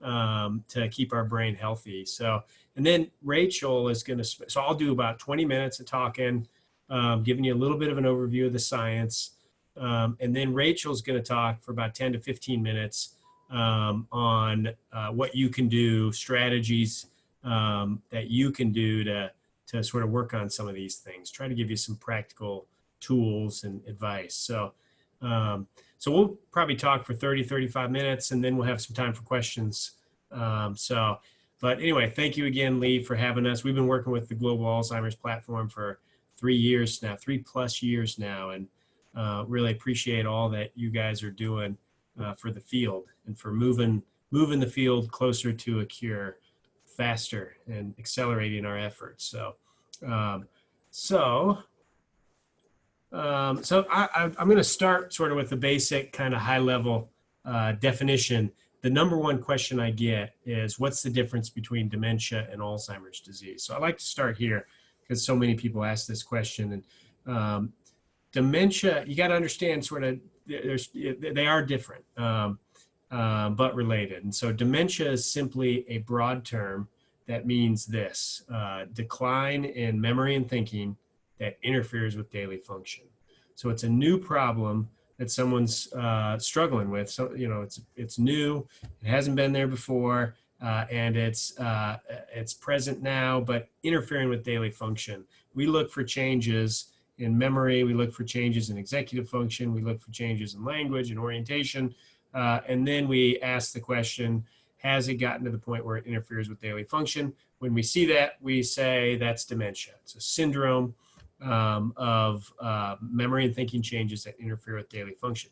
to keep our brain healthy. So, and then Rachel is going to, so I'll do about 20 minutes of talking, giving you a little bit of an overview of the science. And then Rachel's going to talk for about 10 to 15 minutes on what you can do, strategies that you can do to sort of work on some of these things, try to give you some practical tools and advice. So we'll probably talk for 30, 35 minutes, and then we'll have some time for questions. But anyway, thank you again, Lee, for having us. We've been working with the Global Alzheimer's Platform for 3+ years now, and really appreciate all that you guys are doing for the field and for moving the field closer to a cure faster and accelerating our efforts. So I'm going to start sort of with the basic kind of high level definition. The number one question I get is, what's the difference between dementia and Alzheimer's disease? So I like to start here because so many people ask this question. And dementia, you got to understand sort of, they are different, but related. And so dementia is simply a broad term that means this: decline in memory and thinking that interferes with daily function. So it's a new problem that someone's struggling with. So, you know, it's new, it hasn't been there before, and it's present now, but interfering with daily function. We look for changes in memory, we look for changes in executive function, we look for changes in language and orientation, and then we ask the question, has it gotten to the point where it interferes with daily function? When we see that, we say that's dementia. It's a syndrome of memory and thinking changes that interfere with daily function.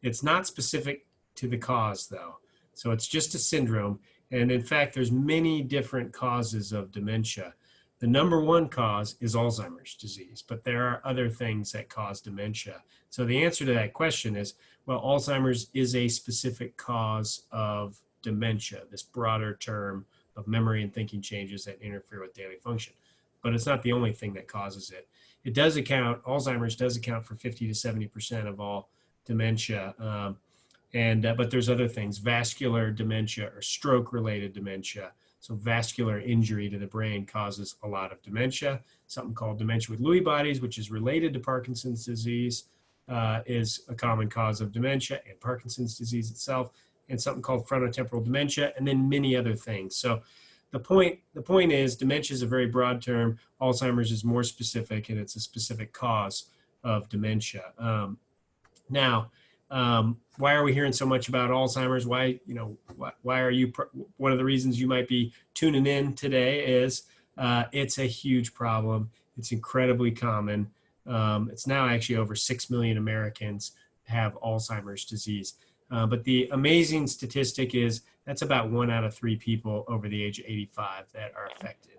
It's not specific to the cause, though. So it's just a syndrome. And in fact, there's many different causes of dementia. The number one cause is Alzheimer's disease, but there are other things that cause dementia. So the answer to that question is, well, Alzheimer's is a specific cause of dementia, this broader term of memory and thinking changes that interfere with daily function. But it's not the only thing that causes it. Alzheimer's does account for 50 to 70% of all dementia. But there's other things, vascular dementia or stroke-related dementia. So vascular injury to the brain causes a lot of dementia. Something called dementia with Lewy bodies, which is related to Parkinson's disease, is a common cause of dementia and Parkinson's disease itself, and something called frontotemporal dementia, and then many other things. So the point is, dementia is a very broad term. Alzheimer's is more specific, and it's a specific cause of dementia. Why are we hearing so much about Alzheimer's? Why are you? One of the reasons you might be tuning in today is it's a huge problem. It's incredibly common. It's now actually over 6 million Americans have Alzheimer's disease. But the amazing statistic is that's about 1 out of 3 people over the age of 85 that are affected.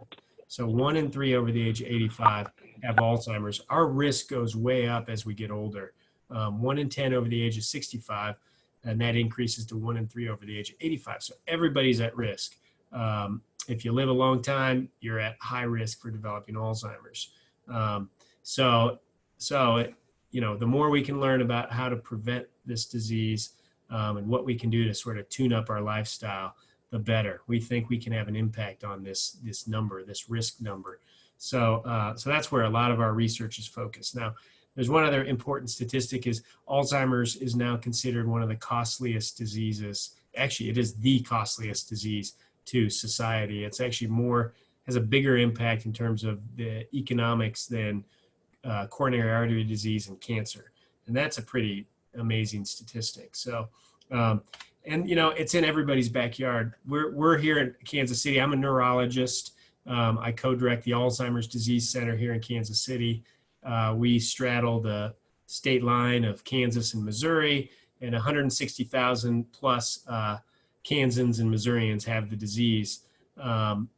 So 1 in 3 over the age of 85 have Alzheimer's. Our risk goes way up as we get older. 1 in 10 over the age of 65, and that increases to 1 in 3 over the age of 85. So everybody's at risk. If you live a long time, you're at high risk for developing Alzheimer's. The more we can learn about how to prevent this disease and what we can do to sort of tune up our lifestyle, the better. We think we can have an impact on this number, this risk number. So that's where a lot of our research is focused. Now, there's one other important statistic is Alzheimer's is now considered one of the costliest diseases. Actually, it is the costliest disease to society. It's actually has a bigger impact in terms of the economics than coronary artery disease and cancer. And that's a pretty amazing statistic. So, it's in everybody's backyard. We're here in Kansas City. I'm a neurologist. I co-direct the Alzheimer's Disease Center here in Kansas City. We straddle the state line of Kansas and Missouri, and 160,000 plus Kansans and Missourians have the disease.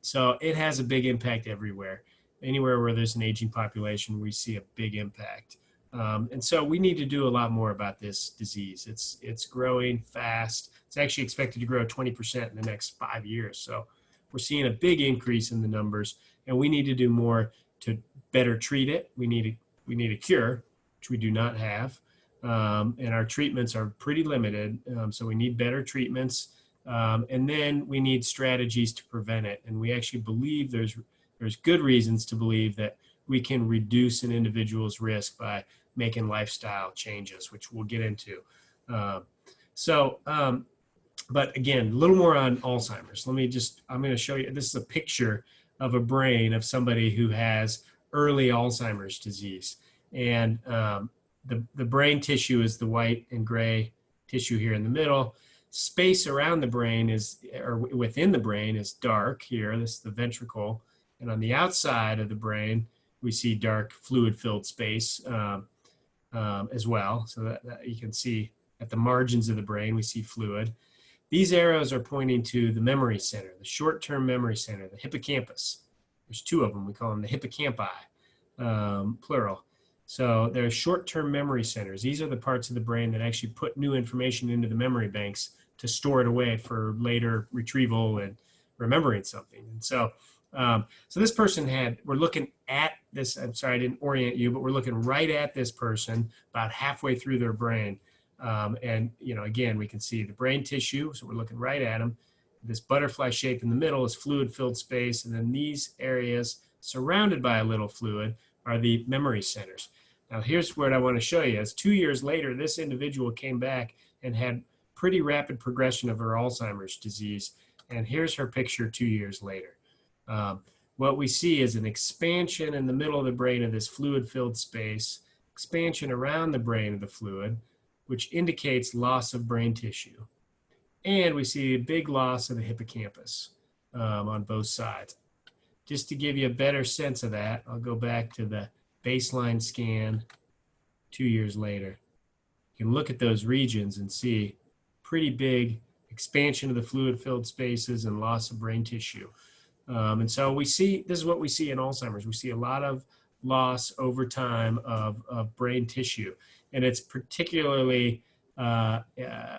So it has a big impact everywhere. Anywhere where there's an aging population, we see a big impact. And so we need to do a lot more about this disease. It's growing fast. It's actually expected to grow 20% in the next 5 years. So we're seeing a big increase in the numbers, and we need to do more to better treat it. We need a cure, which we do not have. And our treatments are pretty limited. So we need better treatments And then we need strategies to prevent it. And we actually believe there's good reasons to believe that we can reduce an individual's risk by making lifestyle changes, which we'll get into. Um, but again, a little more on Alzheimer's. I'm going to show you, this is a picture of a brain of somebody who has early Alzheimer's disease. And the brain tissue is the white and gray tissue here in the middle. Space around the brain or within the brain is dark here. This is the ventricle. And on the outside of the brain, we see dark fluid-filled space as well. So that you can see at the margins of the brain, we see fluid. These arrows are pointing to the memory center, the short-term memory center, the hippocampus. There's two of them. We call them the hippocampi, plural. So they're short-term memory centers. These are the parts of the brain that actually put new information into the memory banks to store it away for later retrieval and remembering something. And so this person we're looking at this, I'm sorry, I didn't orient you, but we're looking right at this person about halfway through their brain. And, again, we can see the brain tissue, so we're looking right at them. This butterfly shape in the middle is fluid-filled space, and then these areas surrounded by a little fluid are the memory centers. Now, here's what I want to show you. As 2 years later, this individual came back and had pretty rapid progression of her Alzheimer's disease, and here's her picture 2 years later. What we see is an expansion in the middle of the brain of this fluid-filled space, expansion around the brain of the fluid, which indicates loss of brain tissue. And we see a big loss of the hippocampus on both sides. Just to give you a better sense of that, I'll go back to the baseline scan 2 years later. You can look at those regions and see pretty big expansion of the fluid-filled spaces and loss of brain tissue. And so this is what we see in Alzheimer's. We see a lot of loss over time of brain tissue. And it's particularly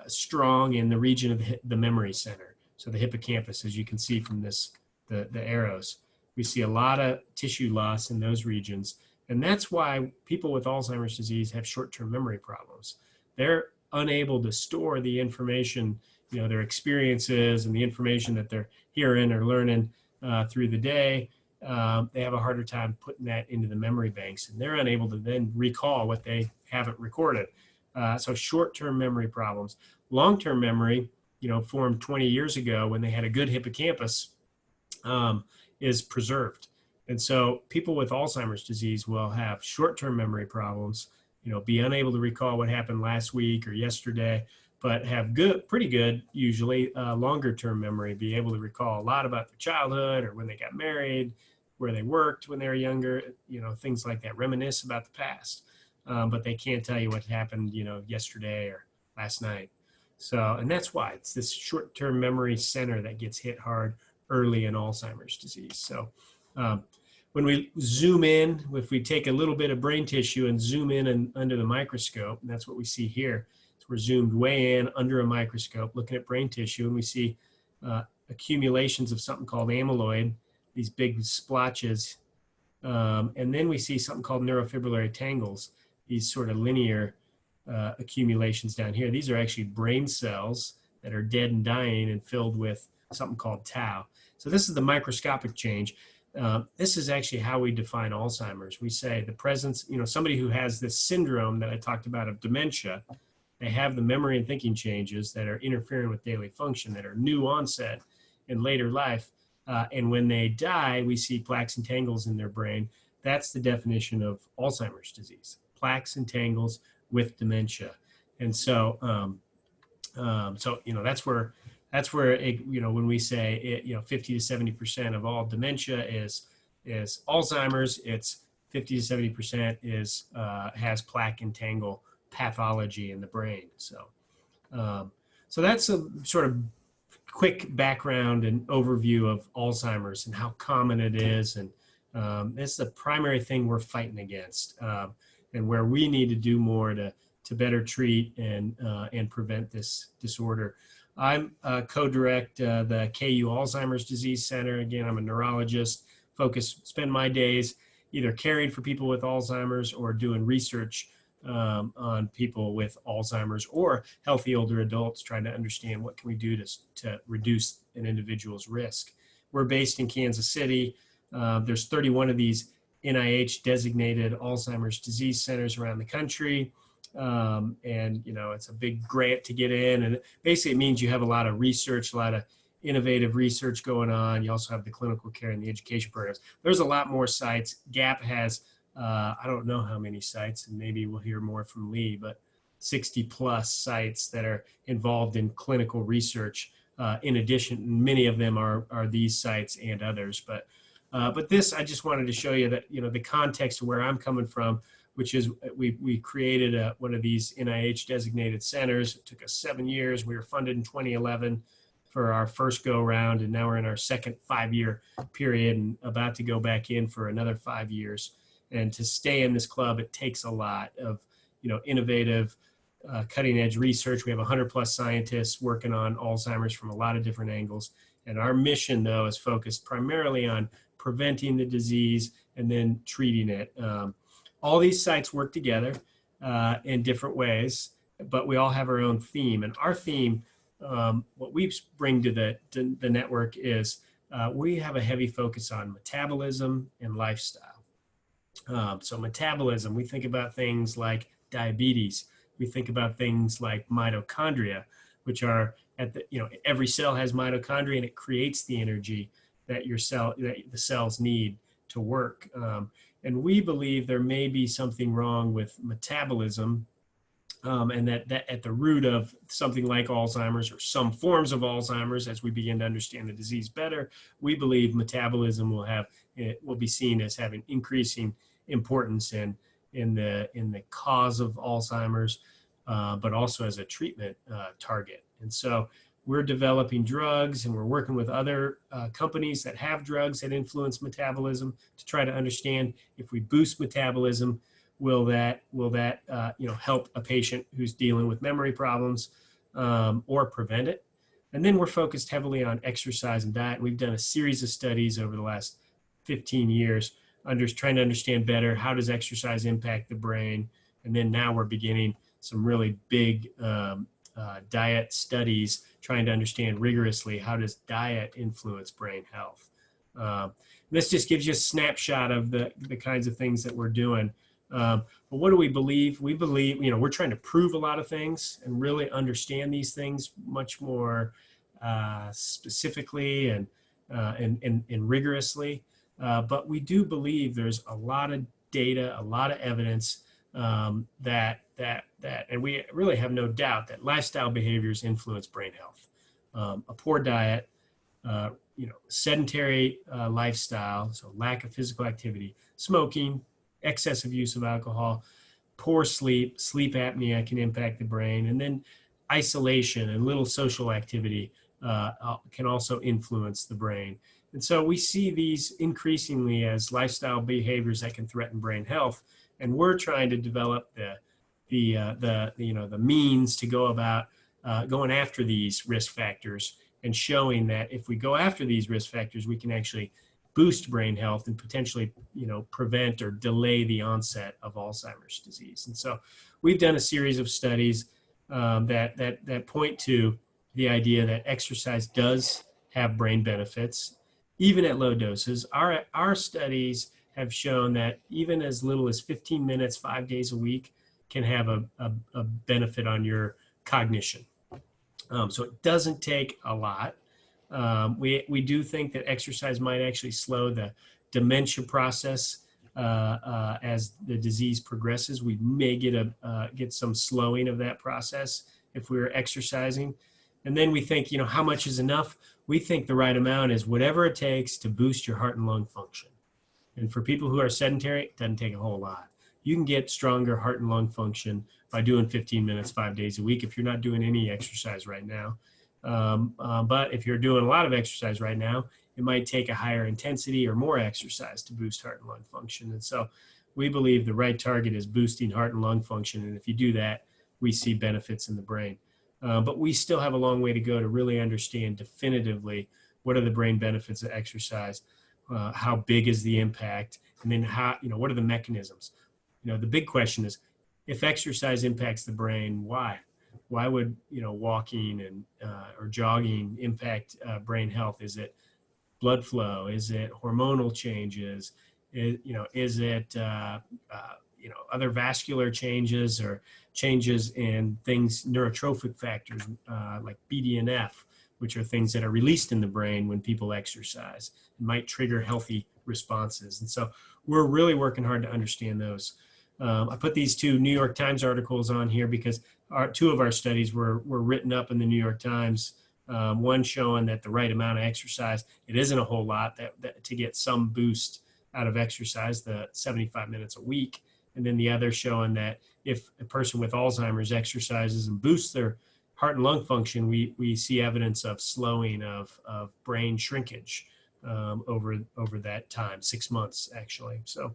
strong in the region of the memory center. So the hippocampus, as you can see from the arrows, we see a lot of tissue loss in those regions. And that's why people with Alzheimer's disease have short-term memory problems. They're unable to store the information, their experiences and the information that they're hearing or learning through the day. They have a harder time putting that into the memory banks, and they're unable to then recall what they haven't recorded. So short-term memory problems. Long-term memory, formed 20 years ago when they had a good hippocampus, is preserved. And so people with Alzheimer's disease will have short-term memory problems, be unable to recall what happened last week or yesterday, but have pretty good, usually longer-term memory, be able to recall a lot about their childhood or when they got married, where they worked when they were younger, things like that, reminisce about the past. But they can't tell you what happened, yesterday or last night. So, and that's why it's this short-term memory center that gets hit hard early in Alzheimer's disease. So when we zoom in, if we take a little bit of brain tissue and zoom in and under the microscope, and that's what we see here. So we're zoomed way in under a microscope looking at brain tissue, and we see accumulations of something called amyloid, these big splotches. And then we see something called neurofibrillary tangles, these sort of linear accumulations down here. These are actually brain cells that are dead and dying and filled with something called tau. So this is the microscopic change. This is actually how we define Alzheimer's. We say the presence, somebody who has this syndrome that I talked about of dementia, they have the memory and thinking changes that are interfering with daily function, that are new onset in later life. And when they die, we see plaques and tangles in their brain. That's the definition of Alzheimer's disease, plaques and tangles with dementia. And so, that's where when we say 50 to 70% of all dementia is Alzheimer's, it's 50 to 70% has plaque and tangle pathology in the brain. So that's a sort of quick background and overview of Alzheimer's and how common it is, and it's the primary thing we're fighting against, and where we need to do more to better treat and prevent this disorder. I'm co-direct the KU Alzheimer's Disease Center. Again, I'm a neurologist, spend my days either caring for people with Alzheimer's or doing research on people with Alzheimer's or healthy older adults, trying to understand what can we do to reduce an individual's risk. We're based in Kansas City. There's 31 of these NIH designated Alzheimer's disease centers around the country. And, you know, it's a big grant to get in. And basically it means you have a lot of research, a lot of innovative research going on. You also have the clinical care and the education programs. There's a lot more sites. GAP has, I don't know how many sites, and maybe we'll hear more from Lee, but 60 plus sites that are involved in clinical research. In addition, many of them are these sites and others. But this, I just wanted to show you that, you know, the context of where I'm coming from, which is we created one of these NIH designated centers. It took us 7 years. We were funded in 2011 for our first go round, and now we're in our second 5-year period and about to go back in for another 5 years. And to stay in this club, it takes a lot of, you know, innovative, cutting edge research. We have 100 plus scientists working on Alzheimer's from a lot of different angles. And our mission, though, is focused primarily on preventing the disease and then treating it. All these sites work together in different ways, but we all have our own theme. And our theme, what we bring to the network is we have a heavy focus on metabolism and lifestyle. So metabolism, we think about things like diabetes. We think about things like mitochondria, which are at the, you know, every cell has mitochondria and it creates the energy that the cells need to work. And we believe there may be something wrong with metabolism, and that at the root of something like Alzheimer's or some forms of Alzheimer's, as we begin to understand the disease better, we believe metabolism will be seen as having increasing importance in the cause of Alzheimer's, but also as a treatment target. And so we're developing drugs, and we're working with other companies that have drugs that influence metabolism to try to understand if we boost metabolism, will that you know, help a patient who's dealing with memory problems, or prevent it. And then we're focused heavily on exercise and diet. We've done a series of studies over the last 15 years trying to understand better how does exercise impact the brain. And then now we're beginning some really big diet studies, trying to understand rigorously how does diet influence brain health. This just gives you a snapshot of the kinds of things that we're doing. But what do we believe? We believe, you know, we're trying to prove a lot of things and really understand these things much more specifically and rigorously. But we do believe there's a lot of data, a lot of evidence that and we really have no doubt that lifestyle behaviors influence brain health. A poor diet, you know, sedentary lifestyle, so lack of physical activity, smoking, excessive use of alcohol, poor sleep apnea can impact the brain, and then isolation and little social activity can also influence the brain. And so we see these increasingly as lifestyle behaviors that can threaten brain health, and we're trying to develop the means to go about going after these risk factors and showing that if we go after these risk factors, we can actually boost brain health and potentially, you know, prevent or delay the onset of Alzheimer's disease. And so we've done a series of studies that point to the idea that exercise does have brain benefits, even at low doses. Our studies have shown that even as little as 15 minutes, 5 days a week, can have a benefit on your cognition. So it doesn't take a lot. We do think that exercise might actually slow the dementia process as the disease progresses. We may get some slowing of that process if we were exercising. And then we think, you know, how much is enough? We think the right amount is whatever it takes to boost your heart and lung function. And for people who are sedentary, it doesn't take a whole lot. You can get stronger heart and lung function by doing 15 minutes, 5 days a week if you're not doing any exercise right now. But if you're doing a lot of exercise right now, it might take a higher intensity or more exercise to boost heart and lung function. And so we believe the right target is boosting heart and lung function. And if you do that, we see benefits in the brain. But we still have a long way to go to really understand definitively what are the brain benefits of exercise, how big is the impact, and then how, you know, what are the mechanisms? You know, the big question is, if exercise impacts the brain, why? Why would, walking and or jogging impact brain health? Is it blood flow? Is it hormonal changes? Is it other vascular changes or changes in things, neurotrophic factors like BDNF, which are things that are released in the brain when people exercise and might trigger healthy responses. And so we're really working hard to understand those. I put these two New York Times articles on here because two of our studies were written up in the New York Times. One showing that the right amount of exercise, it isn't a whole lot that to get some boost out of exercise, the 75 minutes a week. And then the other showing that if a person with Alzheimer's exercises and boosts their heart and lung function, we see evidence of slowing of brain shrinkage over that time, 6 months actually. So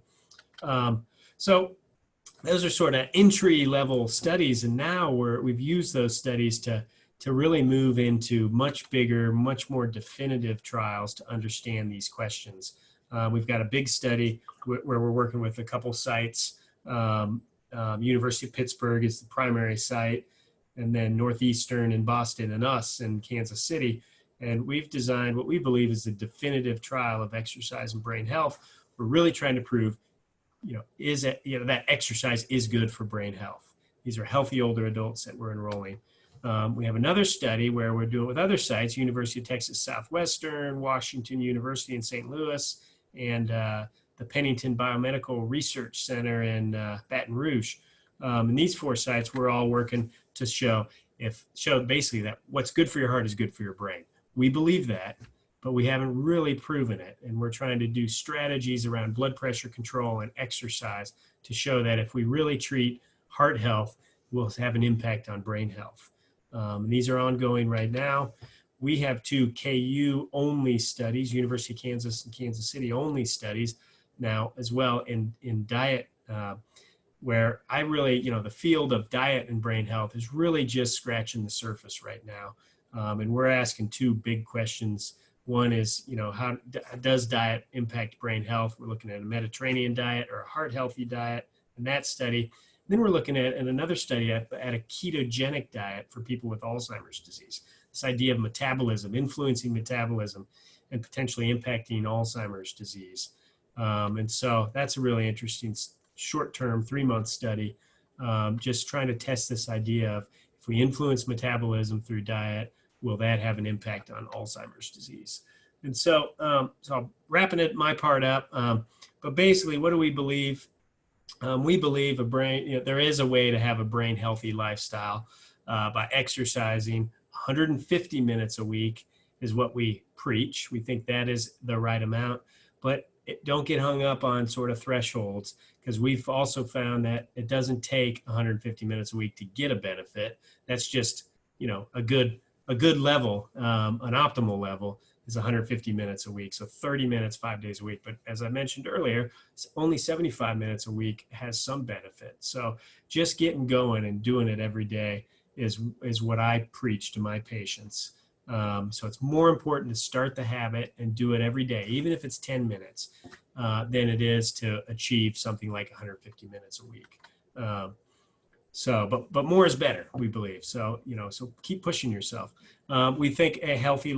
those are sort of entry level studies, and now we've used those studies to really move into much bigger, much more definitive trials to understand these questions. We've got a big study where we're working with a couple sites. University of Pittsburgh is the primary site, and then Northeastern in Boston, and us in Kansas City. And we've designed what we believe is a definitive trial of exercise and brain health. We're really trying to prove that exercise is good for brain health. These are healthy older adults that we're enrolling. We have another study where we're doing with other sites, University of Texas Southwestern, Washington University in St. Louis, and the Pennington Biomedical Research Center in Baton Rouge. And these 4 sites, we're all working to show basically that what's good for your heart is good for your brain. We believe that, but we haven't really proven it. And we're trying to do strategies around blood pressure control and exercise to show that if we really treat heart health, we'll have an impact on brain health. And these are ongoing right now. We have 2 KU only studies, University of Kansas and Kansas City only studies now as well in diet, where I really, the field of diet and brain health is really just scratching the surface right now. And we're asking 2 big questions. One is, how does diet impact brain health? We're looking at a Mediterranean diet or a heart healthy diet in that study. Then we're looking at in another study at a ketogenic diet for people with Alzheimer's disease. This idea of metabolism, influencing metabolism and potentially impacting Alzheimer's disease. And so that's a really interesting short-term 3-month study, just trying to test this idea of if we influence metabolism through diet, will that have an impact on Alzheimer's disease? And so, I'm wrapping my part up. But basically, what do we believe? We believe there is a way to have a brain healthy lifestyle by exercising 150 minutes a week is what we preach. We think that is the right amount, but don't get hung up on sort of thresholds, because we've also found that it doesn't take 150 minutes a week to get a benefit. That's just, a good level, an optimal level is 150 minutes a week. So 30 minutes, 5 days a week. But as I mentioned earlier, only 75 minutes a week has some benefit. So just getting going and doing it every day is what I preach to my patients. So it's more important to start the habit and do it every day, even if it's 10 minutes, than it is to achieve something like 150 minutes a week. But more is better, we believe. So keep pushing yourself. We think a healthy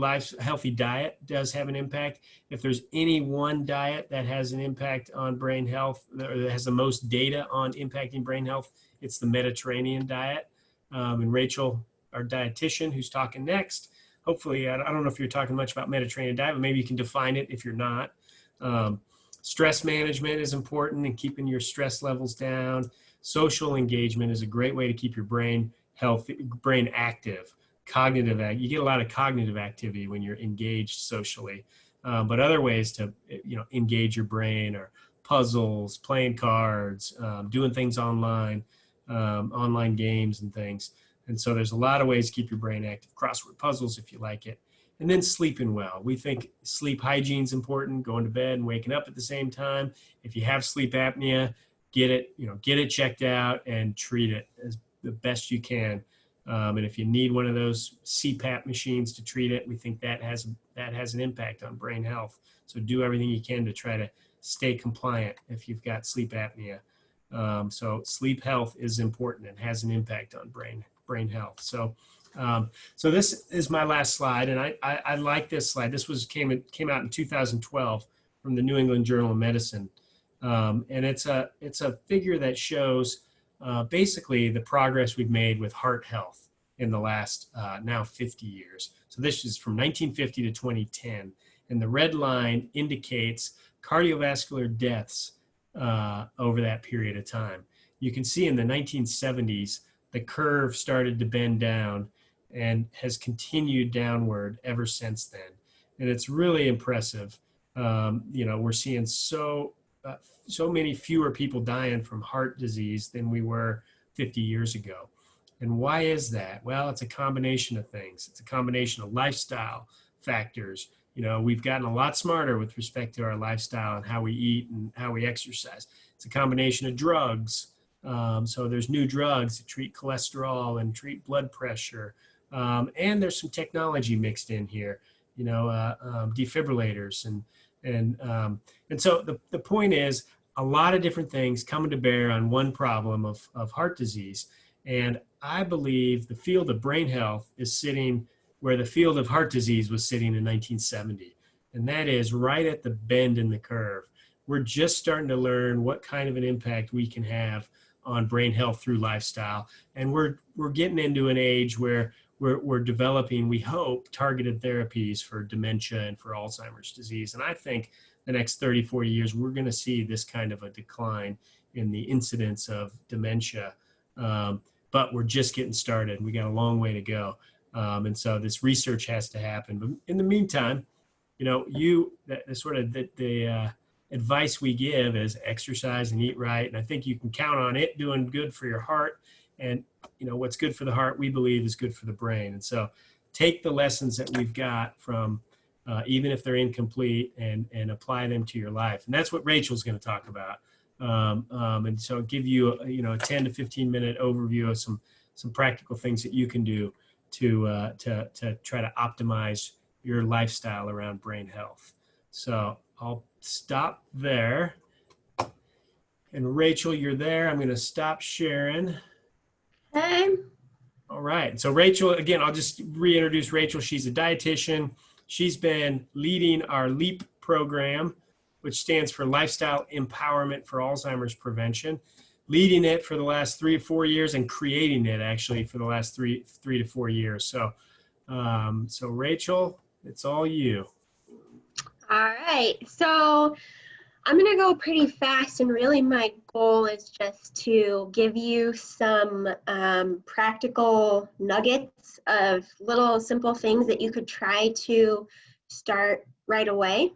diet does have an impact. If there's any one diet that has an impact on brain health, or that has the most data on impacting brain health, it's the Mediterranean diet. And Rachel, our dietitian, who's talking next, hopefully, I don't know if you're talking much about Mediterranean diet, but maybe you can define it if you're not. Stress management is important and keeping your stress levels down. Social engagement is a great way to keep your brain healthy, brain active. You get a lot of cognitive activity when you're engaged socially. But other ways to engage your brain are puzzles, playing cards, doing things online, online games and things. And so there's a lot of ways to keep your brain active. Crossword puzzles if you like it. And then sleeping well. We think sleep hygiene is important, going to bed and waking up at the same time. If you have sleep apnea, get it checked out and treat it as the best you can. And if you need one of those CPAP machines to treat it, we think that has an impact on brain health. So do everything you can to try to stay compliant if you've got sleep apnea. So sleep health is important and has an impact on brain health. So this is my last slide, and I like this slide. This came out in 2012 from the New England Journal of Medicine, and it's a figure that shows basically the progress we've made with heart health in the last now 50 years. So this is from 1950 to 2010, and the red line indicates cardiovascular deaths over that period of time. You can see in the 1970s, the curve started to bend down and has continued downward ever since then. And it's really impressive. We're seeing so many fewer people dying from heart disease than we were 50 years ago. And why is that? Well, it's a combination of things. It's a combination of lifestyle factors. We've gotten a lot smarter with respect to our lifestyle and how we eat and how we exercise. It's a combination of drugs. So there's new drugs that treat cholesterol and treat blood pressure. And there's some technology mixed in here, defibrillators. And so the point is a lot of different things coming to bear on one problem of heart disease. And I believe the field of brain health is sitting where the field of heart disease was sitting in 1970. And that is right at the bend in the curve. We're just starting to learn what kind of an impact we can have on brain health through lifestyle. And we're getting into an age where we're developing, we hope, targeted therapies for dementia and for Alzheimer's disease. And I think the next 30, 40 years, we're going to see this kind of a decline in the incidence of dementia. But we're just getting started. We got a long way to go. And so this research has to happen. But in the meantime, the advice we give is exercise and eat right. And I think you can count on it doing good for your heart. And, what's good for the heart, we believe is good for the brain. And so take the lessons that we've got from, even if they're incomplete, and apply them to your life. And that's what Rachel's going to talk about. And so I'll give you, a 10 to 15 minute overview of some practical things that you can do to try to optimize your lifestyle around brain health. So I'll stop there. And Rachel, you're there. I'm going to stop sharing. Hey. All right. So Rachel, again, I'll just reintroduce Rachel. She's a dietitian. She's been leading our LEAP program, which stands for Lifestyle Empowerment for Alzheimer's Prevention, leading it for the last 3 or 4 years and creating it actually for the last three to 4 years. So, so Rachel, it's all you. All right. So I'm going to go pretty fast, and really my goal is just to give you some practical nuggets of little simple things that you could try to start right away.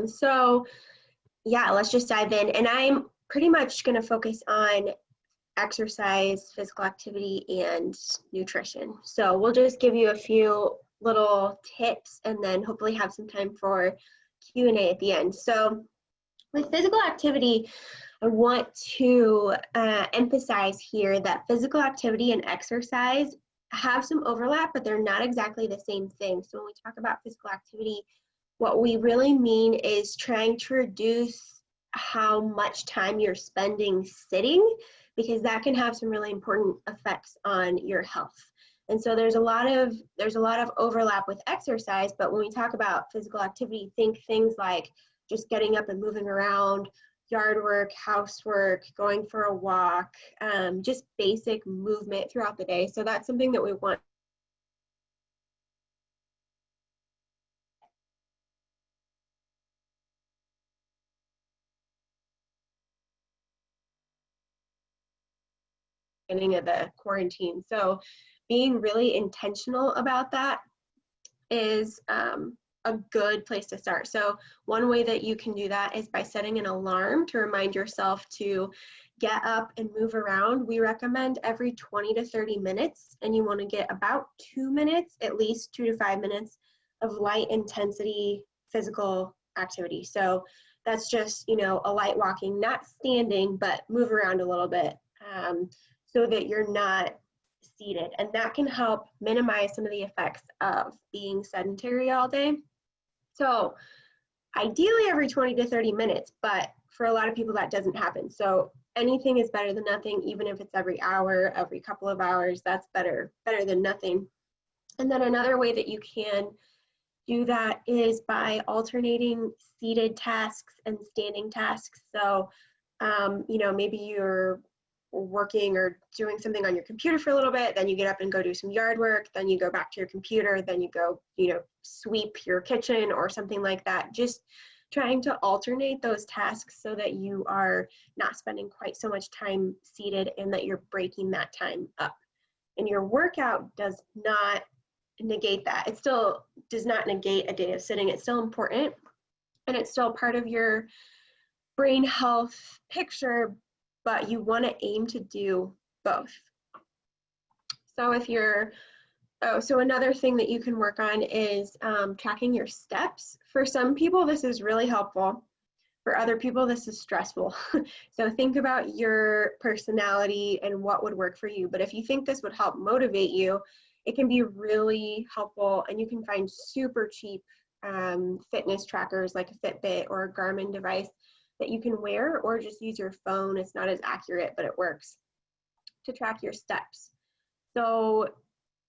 So yeah, let's just dive in. And I'm pretty much going to focus on exercise, physical activity, and nutrition. So we'll just give you a few little tips and then hopefully have some time for Q&A at the end. So with physical activity, I want to emphasize here that physical activity and exercise have some overlap, but they're not exactly the same thing. So when we talk about physical activity, what we really mean is trying to reduce how much time you're spending sitting, because that can have some really important effects on your health. And so there's a lot of overlap with exercise, but when we talk about physical activity, think things like just getting up and moving around, yard work, housework, going for a walk, just basic movement throughout the day. So that's something that we want. Beginning of the quarantine. So being really intentional about that is a good place to start. So one way that you can do that is by setting an alarm to remind yourself to get up and move around. We recommend every 20 to 30 minutes, and you want to get about 2 minutes, at least 2 to 5 minutes of light intensity physical activity. So that's just, a light walking, not standing, but move around a little bit so that you're not seated. And that can help minimize some of the effects of being sedentary all day. So ideally every 20 to 30 minutes, but for a lot of people that doesn't happen. So anything is better than nothing, even if it's every hour, every couple of hours, that's better than nothing. And then another way that you can do that is by alternating seated tasks and standing tasks. So, maybe you're working or doing something on your computer for a little bit, then you get up and go do some yard work, then you go back to your computer, then you go, sweep your kitchen or something like that. Just trying to alternate those tasks so that you are not spending quite so much time seated and that you're breaking that time up. And your workout does not negate that. It still does not negate a day of sitting. It's still important and it's still part of your brain health picture, but you want to aim to do both. So so another thing that you can work on is tracking your steps. For some people, this is really helpful. For other people, this is stressful. So think about your personality and what would work for you. But if you think this would help motivate you, it can be really helpful, and you can find super cheap fitness trackers like a Fitbit or a Garmin device that you can wear, or just use your phone. It's not as accurate, but it works to track your steps. So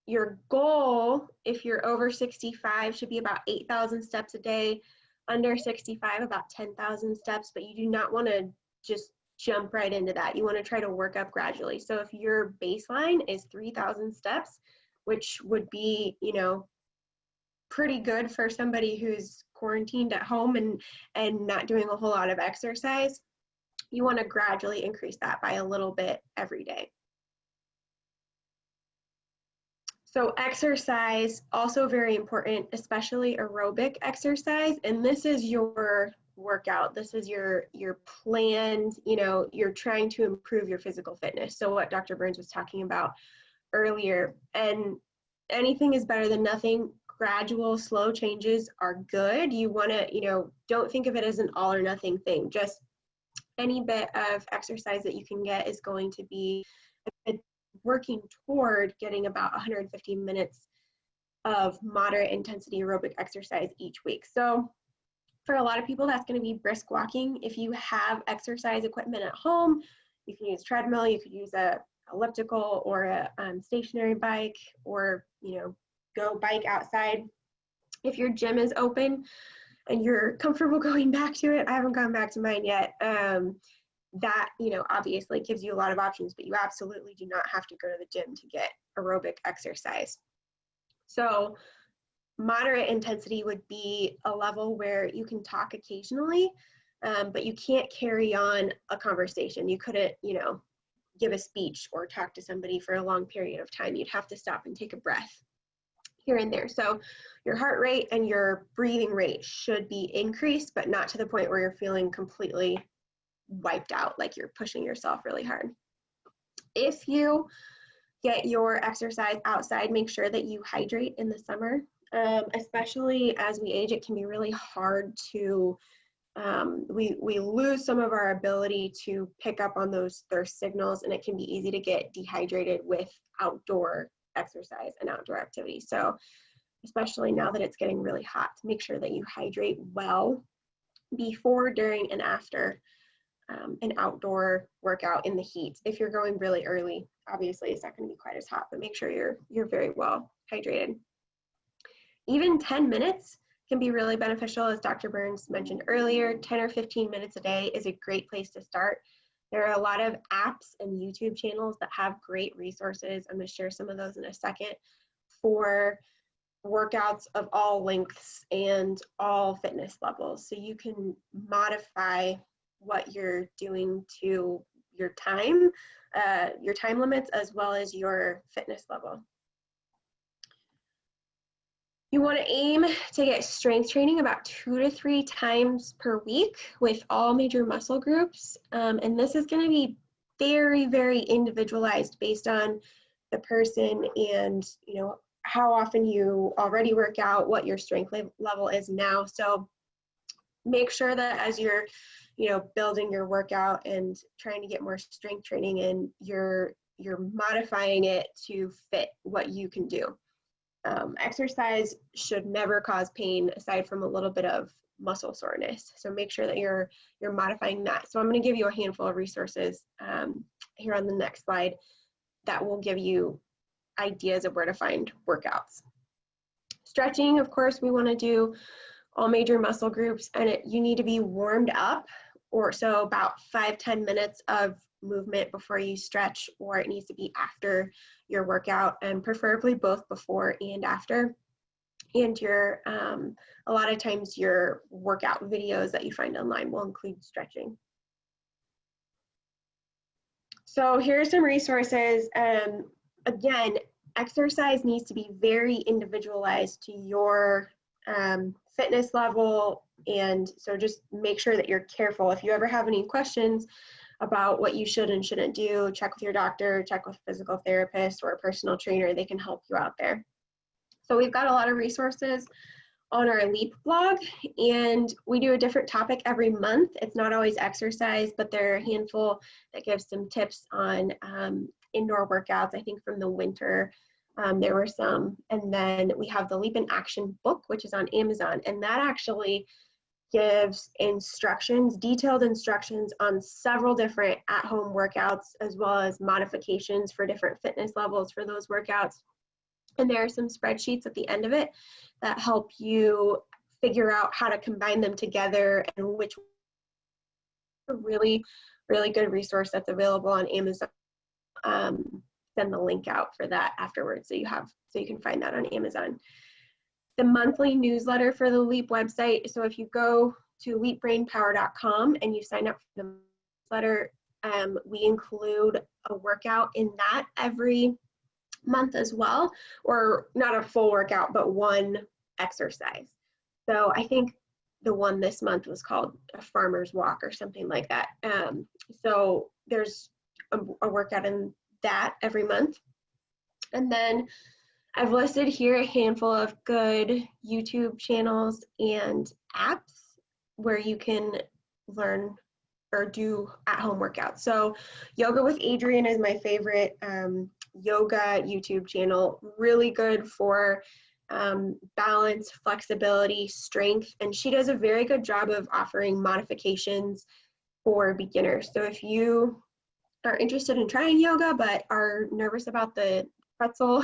your goal, if you're over 65, should be about 8,000 steps a day. Under 65, about 10,000 steps, but you do not want to just jump right into that. You want to try to work up gradually. So if your baseline is 3,000 steps, which would be, pretty good for somebody who's quarantined at home and not doing a whole lot of exercise, you want to gradually increase that by a little bit every day. So exercise, also very important, especially aerobic exercise. And this is your workout. This is your planned, you're trying to improve your physical fitness. So what Dr. Burns was talking about earlier, and anything is better than nothing. Gradual, slow changes are good. You want to, don't think of it as an all or nothing thing. Just any bit of exercise that you can get is going to be working toward getting about 150 minutes of moderate intensity aerobic exercise each week. So for a lot of people, that's going to be brisk walking. If you have exercise equipment at home, you can use treadmill, you could use a elliptical or a stationary bike, or go bike outside. If your gym is open and you're comfortable going back to it, I haven't gone back to mine yet, that obviously gives you a lot of options, but you absolutely do not have to go to the gym to get aerobic exercise. So moderate intensity would be a level where you can talk occasionally, but you can't carry on a conversation. You couldn't give a speech or talk to somebody for a long period of time. You'd have to stop and take a breath here and there. So your heart rate and your breathing rate should be increased, but not to the point where you're feeling completely wiped out, like you're pushing yourself really hard. If you get your exercise outside, make sure that you hydrate in the summer. Especially as we age, it can be really hard to, we lose some of our ability to pick up on those thirst signals, and it can be easy to get dehydrated with outdoor exercise and outdoor activity. So especially now that it's getting really hot, make sure that you hydrate well before, during, and after an outdoor workout in the heat. If you're going really early, obviously it's not going to be quite as hot, but make sure you're very well hydrated. Even 10 minutes can be really beneficial, as Dr. Burns mentioned earlier. 10 or 15 minutes a day is a great place to start. There are a lot of apps and YouTube channels that have great resources. I'm going to share some of those in a second, for workouts of all lengths and all fitness levels. So you can modify what you're doing to your time limits, as well as your fitness level. You want to aim to get strength training about 2 to 3 times per week with all major muscle groups. And this is going to be very, very individualized based on the person and, how often you already work out, what your strength level is now. So make sure that as you're, building your workout and trying to get more strength training in, you're modifying it to fit what you can do. Exercise should never cause pain aside from a little bit of muscle soreness. So make sure that you're modifying that. So I'm going to give you a handful of resources here on the next slide that will give you ideas of where to find workouts. Stretching, of course, we want to do all major muscle groups, and you need to be warmed up, or so about 5-10 minutes of movement before you stretch, or it needs to be after your workout, and preferably both before and after. And your a lot of times your workout videos that you find online will include stretching. So here are some resources. Again, exercise needs to be very individualized to your fitness level, and so just make sure that you're careful. If you ever have any questions about what you should and shouldn't do, check with your doctor, check with a physical therapist or a personal trainer. They can help you out there. So we've got a lot of resources on our LEAP blog, and we do a different topic every month. It's not always exercise, but there are a handful that give some tips on indoor workouts. I think from the winter, there were some. And then we have the Leap in Action book, which is on Amazon, and that actually gives instructions, detailed instructions on several different at-home workouts, as well as modifications for different fitness levels for those workouts. And there are some spreadsheets at the end of it that help you figure out how to combine them together, and which a really, really good resource that's available on Amazon. Send the link out for that afterwards, so you can find that on Amazon. The monthly newsletter for the LEAP website. So if you go to leapbrainpower.com and you sign up for the newsletter, we include a workout in that every month as well, or not a full workout, but one exercise. So I think the one this month was called a farmer's walk or something like that. So there's a workout in that every month. And then I've listed here a handful of good YouTube channels and apps where you can learn or do at-home workouts. So Yoga with Adriene is my favorite yoga YouTube channel, really good for balance, flexibility, strength, and she does a very good job of offering modifications for beginners. So if you are interested in trying yoga but are nervous about the pretzel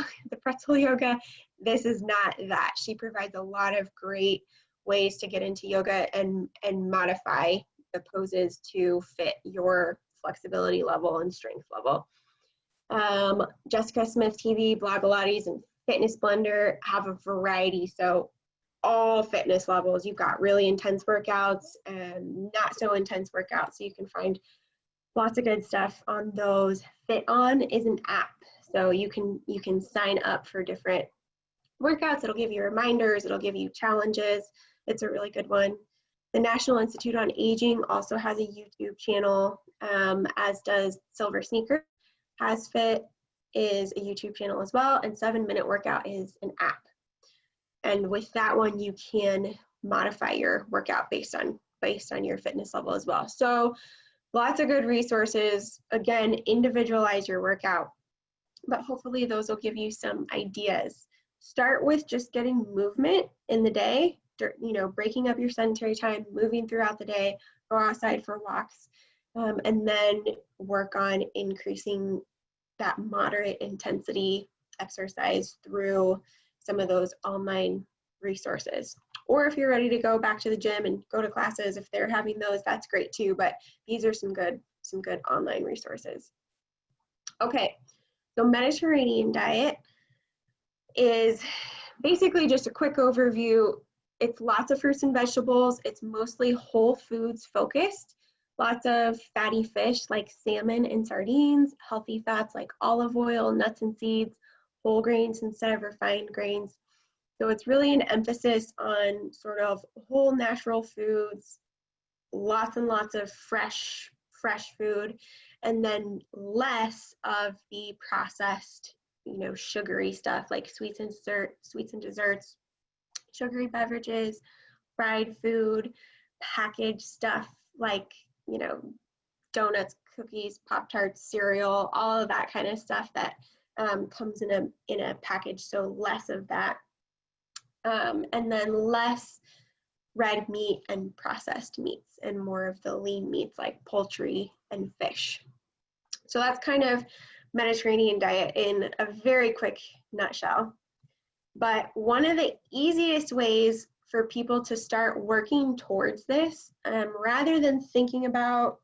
yoga, this is not that. She provides a lot of great ways to get into yoga and modify the poses to fit your flexibility level and strength level. Jessica Smith TV, Blogilates, and Fitness Blender have a variety. So all fitness levels. You've got really intense workouts and not so intense workouts. So you can find lots of good stuff on those. FitOn is an app. So you can sign up for different workouts. It'll give you reminders. It'll give you challenges. It's a really good one. The National Institute on Aging also has a YouTube channel, as does Silver Sneaker. HasFit is a YouTube channel as well, and 7 Minute Workout is an app. And with that one, you can modify your workout based on your fitness level as well. So lots of good resources. Again, individualize your workout, but hopefully those will give you some ideas. Start with just getting movement in the day, breaking up your sedentary time, moving throughout the day, go outside for walks, and then work on increasing that moderate intensity exercise through some of those online resources. Or if you're ready to go back to the gym and go to classes, if they're having those, that's great too, but these are some good online resources. Okay, so Mediterranean diet is basically just a quick overview. It's lots of fruits and vegetables. It's mostly whole foods focused. Lots of fatty fish like salmon and sardines, healthy fats like olive oil, nuts and seeds, whole grains instead of refined grains. So it's really an emphasis on sort of whole natural foods, lots and lots of fresh food, and then less of the processed, sugary stuff like sweets and desserts, sugary beverages, fried food, packaged stuff like, donuts, cookies, Pop-Tarts, cereal, all of that kind of stuff that comes in a package, so less of that. And then less red meat and processed meats, and more of the lean meats like poultry and fish. So that's kind of Mediterranean diet in a very quick nutshell. But one of the easiest ways for people to start working towards this, rather than thinking about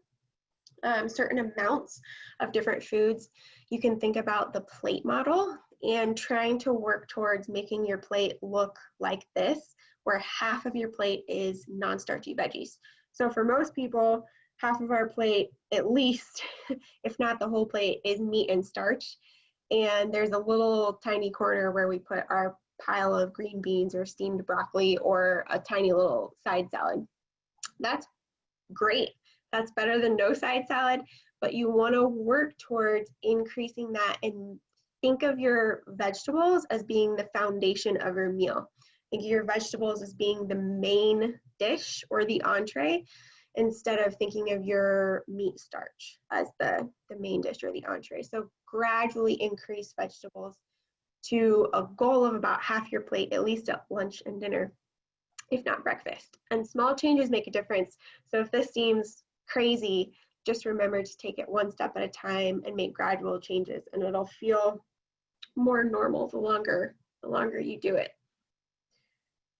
certain amounts of different foods, you can think about the plate model and trying to work towards making your plate look like this, where half of your plate is non-starchy veggies. So for most people, half of our plate, at least, if not the whole plate, is meat and starch. And there's a little tiny corner where we put our pile of green beans or steamed broccoli or a tiny little side salad. That's great. That's better than no side salad, but you want to work towards increasing that and think of your vegetables as being the foundation of your meal. Think of your vegetables as being the main dish or the entree, instead of thinking of your meat starch as the main dish or the entree. So gradually increase vegetables to a goal of about half your plate, at least at lunch and dinner, if not breakfast. And small changes make a difference. So if this seems crazy, just remember to take it one step at a time and make gradual changes, and it'll feel more normal the longer you do it.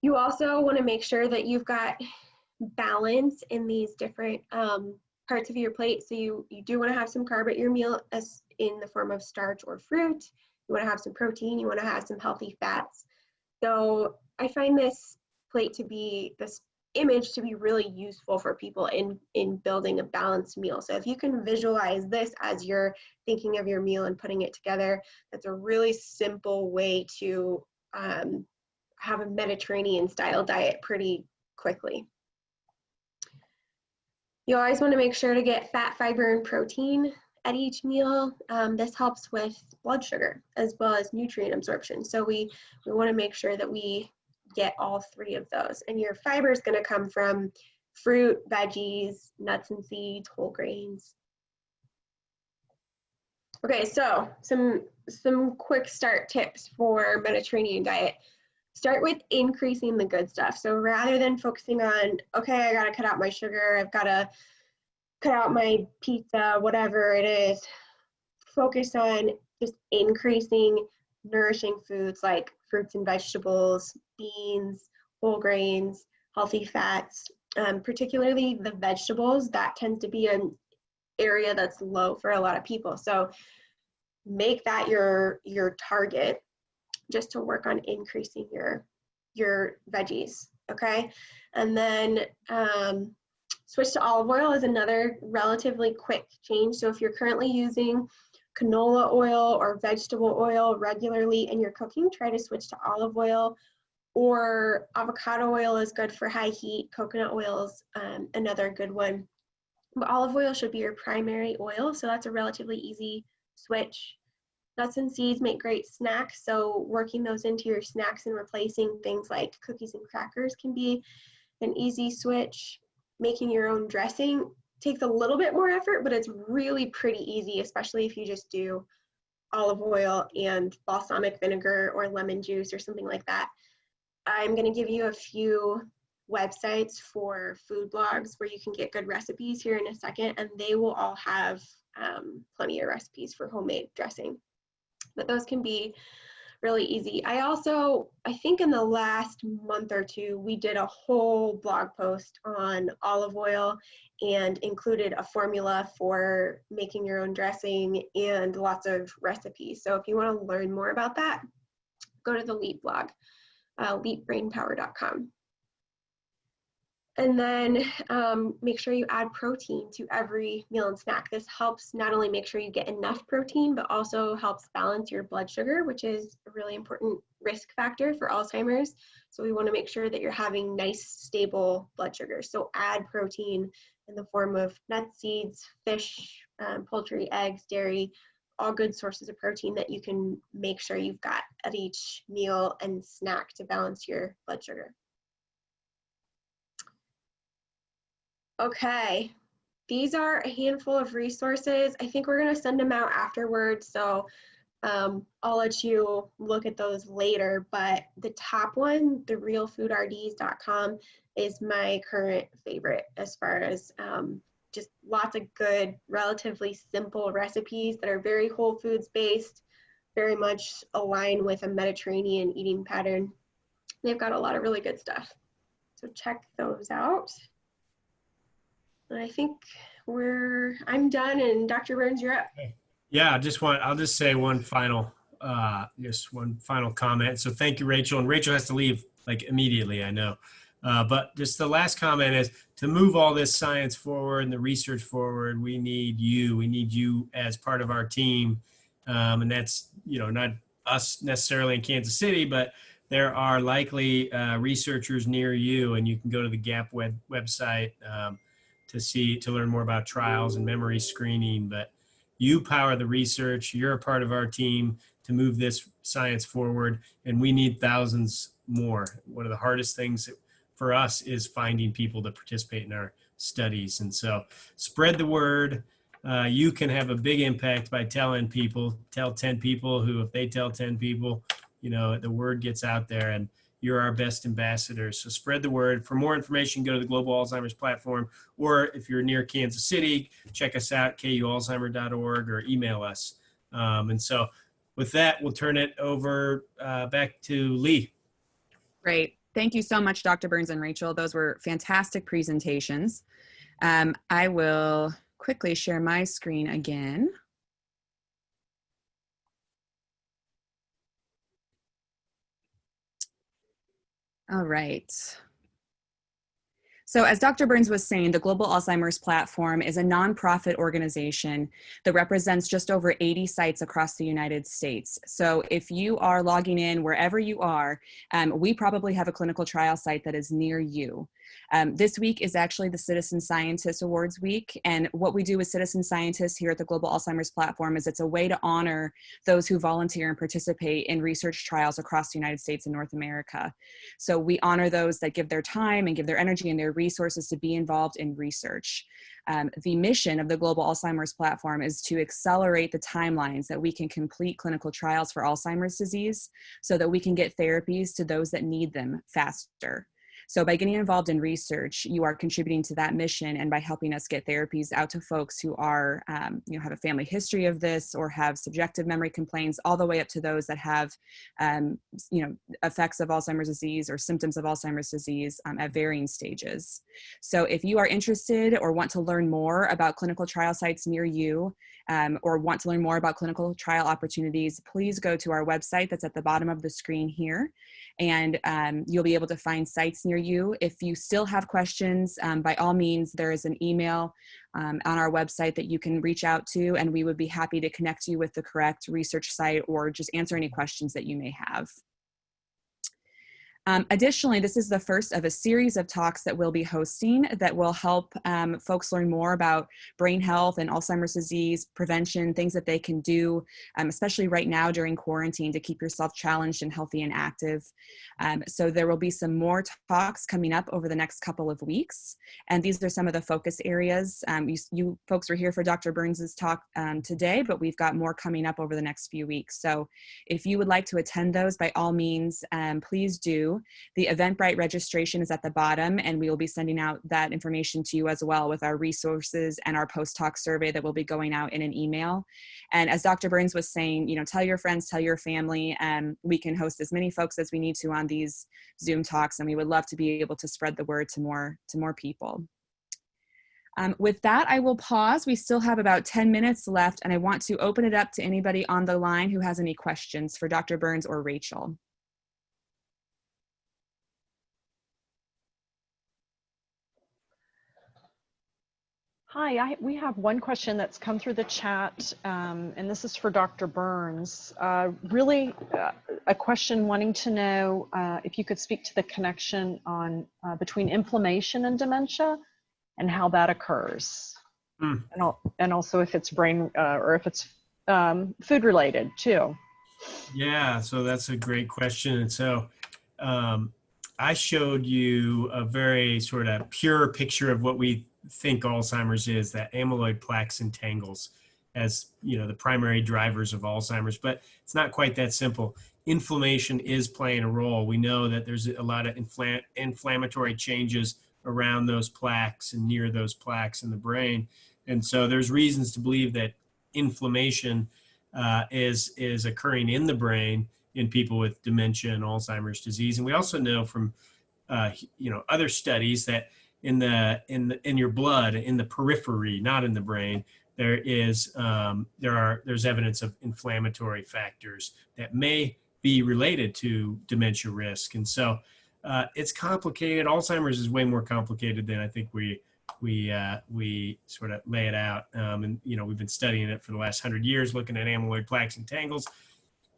You also want to make sure that you've got balance in these different parts of your plate. So you do want to have some carb at your meal, as in the form of starch or fruit. You want to have some protein. You want to have some healthy fats. So I find this image to be really useful for people in building a balanced meal. So if you can visualize this as you're thinking of your meal and putting it together, that's a really simple way to have a Mediterranean style diet pretty quickly. You always want to make sure to get fat, fiber, and protein at each meal. This helps with blood sugar as well as nutrient absorption. So we want to make sure that we get all three of those. And your fiber is going to come from fruit, veggies, nuts and seeds, whole grains. Okay, so some quick start tips for Mediterranean diet. Start with increasing the good stuff. So rather than focusing on, okay, I got to cut out my sugar, I've got to cut out my pizza, whatever it is, focus on just increasing nourishing foods like fruits and vegetables, beans, whole grains, healthy fats, particularly the vegetables. That tends to be an area that's low for a lot of people. So make that your target, just to work on increasing your veggies, okay? And then switch to olive oil is another relatively quick change. So if you're currently using canola oil or vegetable oil regularly in your cooking, try to switch to olive oil, or avocado oil is good for high heat. Coconut oil is another good one. But olive oil should be your primary oil, so that's a relatively easy switch. Nuts and seeds make great snacks, so working those into your snacks and replacing things like cookies and crackers can be an easy switch. Making your own dressing takes a little bit more effort, but it's really pretty easy, especially if you just do olive oil and balsamic vinegar or lemon juice or something like that. I'm going to give you a few websites for food blogs where you can get good recipes here in a second, and they will all have plenty of recipes for homemade dressing. But those can be really easy. I think in the last month or two, we did a whole blog post on olive oil and included a formula for making your own dressing and lots of recipes. So if you want to learn more about that, go to the LEAP blog, leapbrainpower.com. And then make sure you add protein to every meal and snack. This helps not only make sure you get enough protein, but also helps balance your blood sugar, which is a really important risk factor for Alzheimer's. So we want to make sure that you're having nice, stable blood sugar. So add protein in the form of nuts, seeds, fish, poultry, eggs, dairy, all good sources of protein that you can make sure you've got at each meal and snack to balance your blood sugar. Okay, these are a handful of resources. I think we're going to send them out afterwards, so I'll let you look at those later, but the top one, the realfoodrds.com, is my current favorite as far as just lots of good, relatively simple recipes that are very whole foods based, very much aligned with a Mediterranean eating pattern. They've got a lot of really good stuff. So check those out. And I think I'm done, and Dr. Burns, you're up. Yeah, I'll just say one final comment. So thank you, Rachel. And Rachel has to leave like immediately, I know. But just the last comment is to move all this science forward and the research forward, we need you. We need you as part of our team. And that's, not us necessarily in Kansas City, but there are likely researchers near you, and you can go to the GAP website to learn more about trials and memory screening. But you power the research. You're a part of our team to move this science forward, and we need thousands more. One of the hardest things for us is finding people to participate in our studies. And so spread the word. You can have a big impact by telling people. Tell 10 people who, if they tell 10 people, the word gets out there, and you're our best ambassadors. So spread the word. For more information, go to the Global Alzheimer's Platform, or if you're near Kansas City, check us out, kualzheimer.org, or email us. And so with that, we'll turn it over back to Lee. Great. Thank you so much, Dr. Burns and Rachel. Those were fantastic presentations. I will quickly share my screen again. All right. So as Dr. Burns was saying, the Global Alzheimer's Platform is a nonprofit organization that represents just over 80 sites across the United States. So if you are logging in wherever you are, we probably have a clinical trial site that is near you. This week is actually the Citizen Scientist Awards week. And what we do as citizen scientists here at the Global Alzheimer's Platform is it's a way to honor those who volunteer and participate in research trials across the United States and North America. So we honor those that give their time and give their energy and their resources to be involved in research. The mission of the Global Alzheimer's Platform is to accelerate the timelines that we can complete clinical trials for Alzheimer's disease so that we can get therapies to those that need them faster. So by getting involved in research, you are contributing to that mission, and by helping us get therapies out to folks who are, have a family history of this or have subjective memory complaints, all the way up to those that have, effects of Alzheimer's disease or symptoms of Alzheimer's disease at varying stages. So if you are interested or want to learn more about clinical trial sites near you, or want to learn more about clinical trial opportunities, please go to our website that's at the bottom of the screen here, and you'll be able to find sites near you. If you still have questions, by all means, there is an email on our website that you can reach out to, and we would be happy to connect you with the correct research site or just answer any questions that you may have. Additionally, this is the first of a series of talks that we'll be hosting that will help folks learn more about brain health and Alzheimer's disease prevention, things that they can do, especially right now during quarantine, to keep yourself challenged and healthy and active. So there will be some more talks coming up over the next couple of weeks. And these are some of the focus areas. You folks were here for Dr. Burns's talk today, but we've got more coming up over the next few weeks. So if you would like to attend those, by all means, please do. The Eventbrite registration is at the bottom, and we will be sending out that information to you as well with our resources and our post-talk survey that will be going out in an email. And as Dr. Burns was saying, tell your friends, tell your family, and we can host as many folks as we need to on these Zoom talks, and we would love to be able to spread the word to more people. With that, I will pause. We still have about 10 minutes left, and I want to open it up to anybody on the line who has any questions for Dr. Burns or Rachel. Hi, we have one question that's come through the chat, and this is for Dr. Burns. Really, a question wanting to know if you could speak to the connection between inflammation and dementia and how that occurs. And also if it's brain or if it's food related too. Yeah, so that's a great question. And so I showed you a very sort of pure picture of what we think Alzheimer's is, that amyloid plaques and tangles. as the primary drivers of Alzheimer's, but it's not quite that simple. Inflammation is playing a role. We know that there's a lot of inflammatory changes around those plaques and near those plaques in the brain. And so there's reasons to believe that inflammation is occurring in the brain in people with dementia and Alzheimer's disease. And we also know from other studies that in your blood, in the periphery, not in the brain, there's evidence of inflammatory factors that may be related to dementia risk. And so it's complicated. Alzheimer's is way more complicated than I think we sort of lay it out. And we've been studying it for the last 100 years, looking at amyloid plaques and tangles,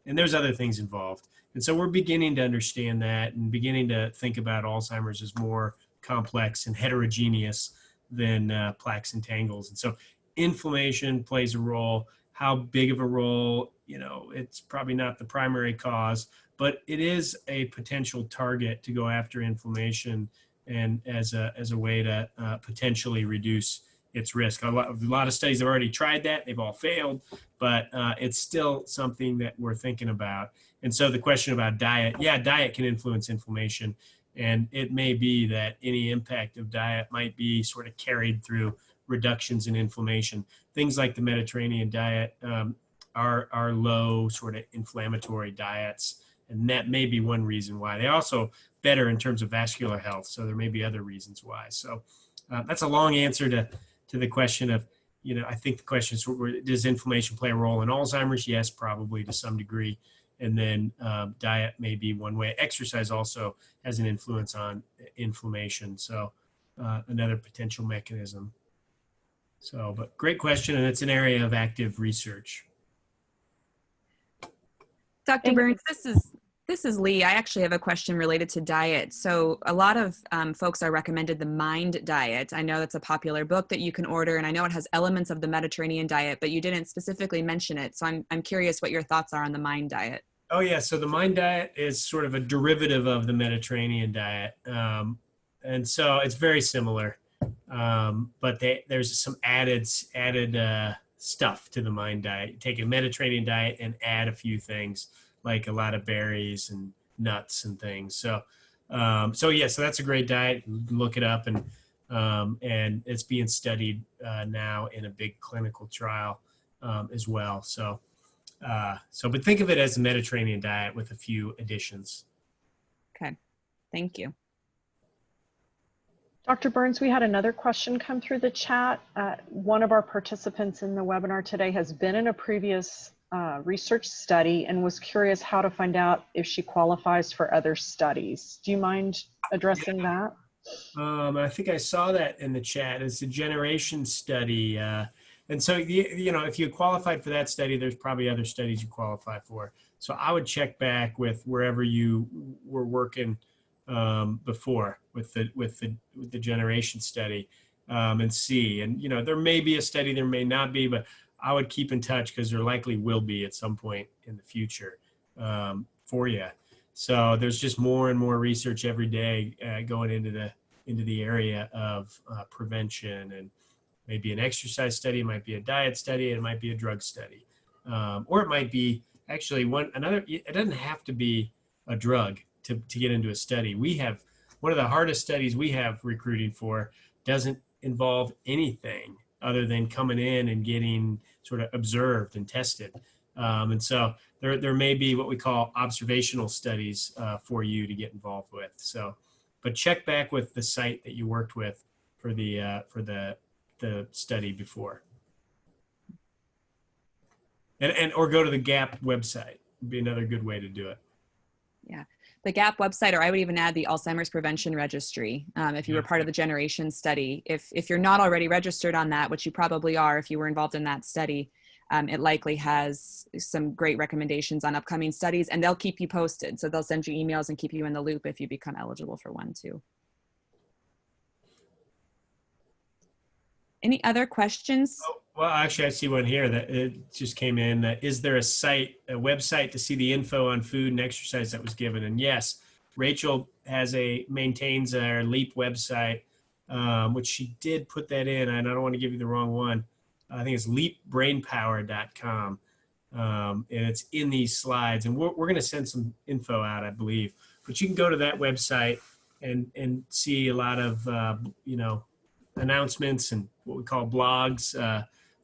and there's other things involved. And so we're beginning to understand that and beginning to think about Alzheimer's as more complex and heterogeneous than plaques and tangles. And so inflammation plays a role. How big of a role? It's probably not the primary cause, but it is a potential target to go after inflammation and as a way to potentially reduce its risk. A lot of studies have already tried that. They've all failed, but it's still something that we're thinking about. And so the question about diet, diet can influence inflammation. And it may be that any impact of diet might be sort of carried through reductions in inflammation. Things like the Mediterranean diet are low sort of inflammatory diets. And that may be one reason why. They're also better in terms of vascular health. So there may be other reasons why. So that's a long answer to the question of, I think the question is, does inflammation play a role in Alzheimer's? Yes, probably to some degree. And then diet may be one way. Exercise also has an influence on inflammation. So another potential mechanism. So, but great question. And it's an area of active research. Dr. Burns, this is Lee. I actually have a question related to diet. So a lot of folks are recommended the MIND diet. I know that's a popular book that you can order, and I know it has elements of the Mediterranean diet, but you didn't specifically mention it. So I'm curious what your thoughts are on the MIND diet. Oh yeah, so the MIND diet is sort of a derivative of the Mediterranean diet. And so it's very similar, but there's some added stuff to the MIND diet. You take a Mediterranean diet and add a few things, like a lot of berries and nuts and things. So that's a great diet. Look it up, and it's being studied now in a big clinical trial as well. But think of it as a Mediterranean diet with a few additions. Okay, thank you. Dr. Burns, we had another question come through the chat. One of our participants in the webinar today has been in a previous research study and was curious how to find out if she qualifies for other studies. Do you mind addressing that? I think I saw that in the chat. It's a generation study. And so, if you qualified for that study, there's probably other studies you qualify for. So I would check back with wherever you were working before with the generation study and see. And, there may be a study, there may not be, but I would keep in touch because there likely will be at some point in the future for you. So there's just more and more research every day going into the area of prevention, and maybe an exercise study, it might be a diet study, it might be a drug study, or it might be actually it doesn't have to be a drug to get into a study. We have one of the hardest studies we have recruiting for doesn't involve anything other than coming in and getting sort of observed and tested. And so there may be what we call observational studies for you to get involved with. So, but check back with the site that you worked with for the study before. And or go to the GAP website would be another good way to do it. Yeah, the GAP website, or I would even add the Alzheimer's Prevention Registry. If you were part of the generation study, if you're not already registered on that, which you probably are if you were involved in that study, it likely has some great recommendations on upcoming studies, and they'll keep you posted. So they'll send you emails and keep you in the loop if you become eligible for one too. Any other questions? Oh, well, actually, I see one here that it just came in. Is there a website to see the info on food and exercise that was given? And yes, Rachel maintains our LEAP website, which she did put that in. And I don't want to give you the wrong one. I think it's leapbrainpower.com. And it's in these slides, and we're going to send some info out, I believe, but you can go to that website and see a lot of, announcements and what we call blogs,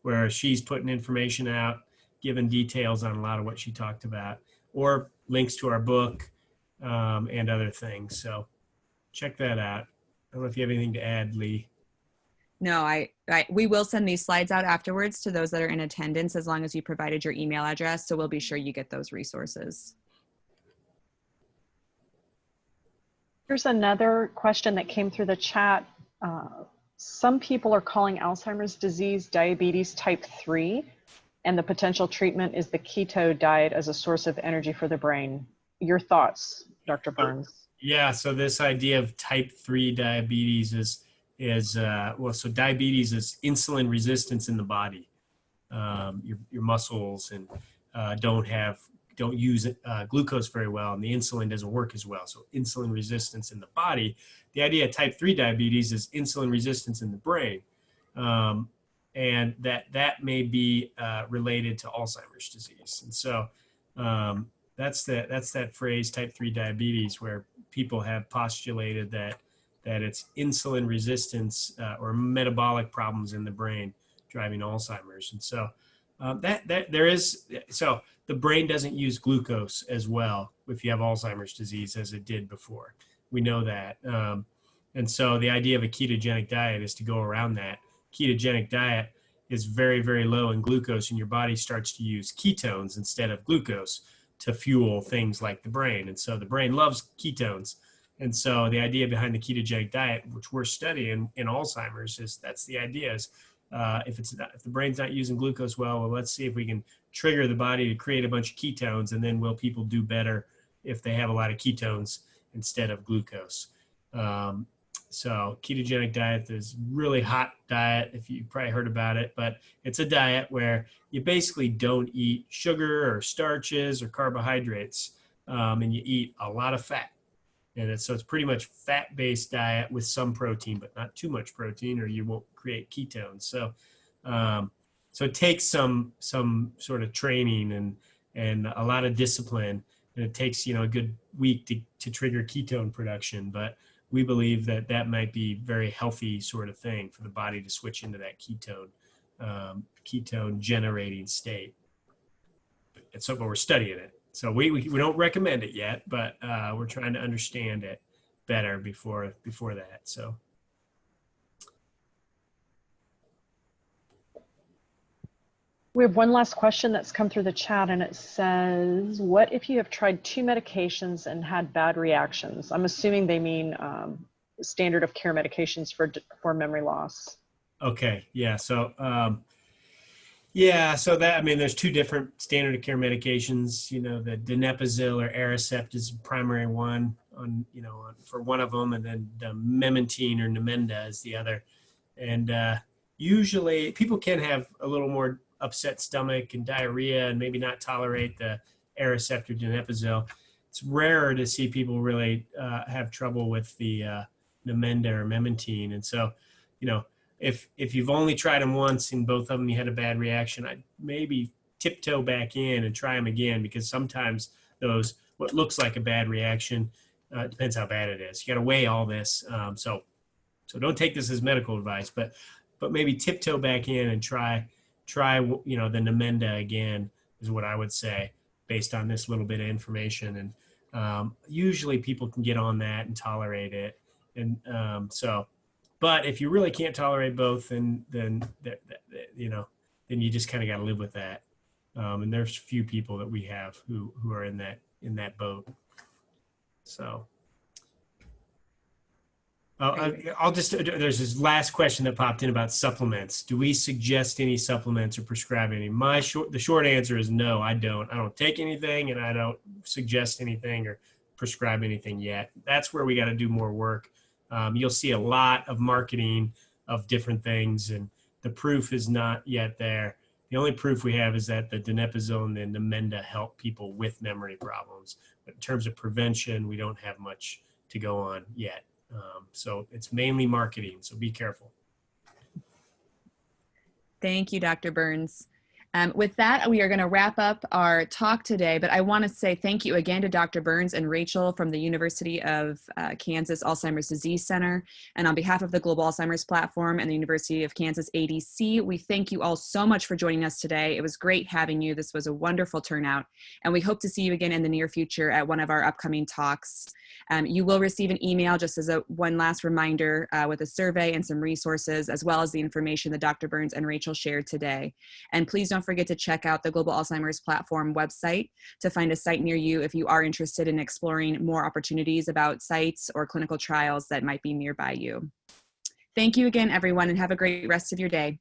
where she's putting information out, giving details on a lot of what she talked about, or links to our book, and other things. So check that out. I don't know if you have anything to add, Lee. No, we will send these slides out afterwards to those that are in attendance, as long as you provided your email address. So we'll be sure you get those resources. Here's another question that came through the chat. Some people are calling Alzheimer's disease diabetes type 3, and the potential treatment is the keto diet as a source of energy for the brain. Your thoughts, Dr. Burns? Yeah, so this idea of type 3 diabetes so diabetes is insulin resistance in the body. Your muscles and don't use glucose very well, and the insulin doesn't work as well. So insulin resistance in the body. The idea of type 3 diabetes is insulin resistance in the brain, and that may be related to Alzheimer's disease. And so that's that phrase, type 3 diabetes, where people have postulated that it's insulin resistance or metabolic problems in the brain driving Alzheimer's. And so so the brain doesn't use glucose as well if you have Alzheimer's disease as it did before. We know that. And so the idea of a ketogenic diet is to go around that. Ketogenic diet is very, very low in glucose, and your body starts to use ketones instead of glucose to fuel things like the brain. And so the brain loves ketones. And so the idea behind the ketogenic diet, which we're studying in Alzheimer's, is that's the idea is if the brain's not using glucose well, let's see if we can trigger the body to create a bunch of ketones, and then will people do better if they have a lot of ketones instead of glucose. So ketogenic diet is really hot diet, if you probably heard about it, but it's a diet where you basically don't eat sugar or starches or carbohydrates, and you eat a lot of fat. And so it's pretty much fat-based diet with some protein, but not too much protein, or you won't create ketones. So, so it takes some sort of training and a lot of discipline, and it takes a good week to trigger ketone production. But we believe that might be very healthy sort of thing for the body to switch into that ketone generating state. And so, but we're studying it. So we don't recommend it yet, but we're trying to understand it better before that. So. We have one last question that's come through the chat, and it says, what if you have tried 2 medications and had bad reactions? I'm assuming they mean standard of care medications for memory loss. Okay, yeah. So there's 2 different standard of care medications. The donepezil or Aricept is the primary one for one of them, and then the memantine or Namenda is the other. And usually people can have a little more upset stomach and diarrhea and maybe not tolerate the Aricept or donepezil. It's rarer to see people really have trouble with the Namenda or memantine. And so, if you've only tried them once and both of them you had a bad reaction, I'd maybe tiptoe back in and try them again, because sometimes what looks like a bad reaction, depends how bad it is. You got to weigh all this. So don't take this as medical advice, but maybe tiptoe back in and try the Namenda again is what I would say based on this little bit of information. And usually people can get on that and tolerate it. And but if you really can't tolerate both, then you just kind of got to live with that. And there's a few people that we have who are in that boat. So. There's this last question that popped in about supplements. Do we suggest any supplements or prescribe any? The short answer is no, I don't. I don't take anything, and I don't suggest anything or prescribe anything yet. That's where we got to do more work. You'll see a lot of marketing of different things, and the proof is not yet there. The only proof we have is that the donepezil and the Namenda help people with memory problems. But in terms of prevention, we don't have much to go on yet. So it's mainly marketing, so be careful. Thank you, Dr. Burns. With that, we are going to wrap up our talk today, but I want to say thank you again to Dr. Burns and Rachel from the University of Kansas Alzheimer's Disease Center. And on behalf of the Global Alzheimer's Platform and the University of Kansas ADC, we thank you all so much for joining us today. It was great having you. This was a wonderful turnout, and we hope to see you again in the near future at one of our upcoming talks. You will receive an email, just as one last reminder, with a survey and some resources, as well as the information that Dr. Burns and Rachel shared today. And please don't forget to check out the Global Alzheimer's Platform website to find a site near you if you are interested in exploring more opportunities about sites or clinical trials that might be nearby you. Thank you again, everyone, and have a great rest of your day.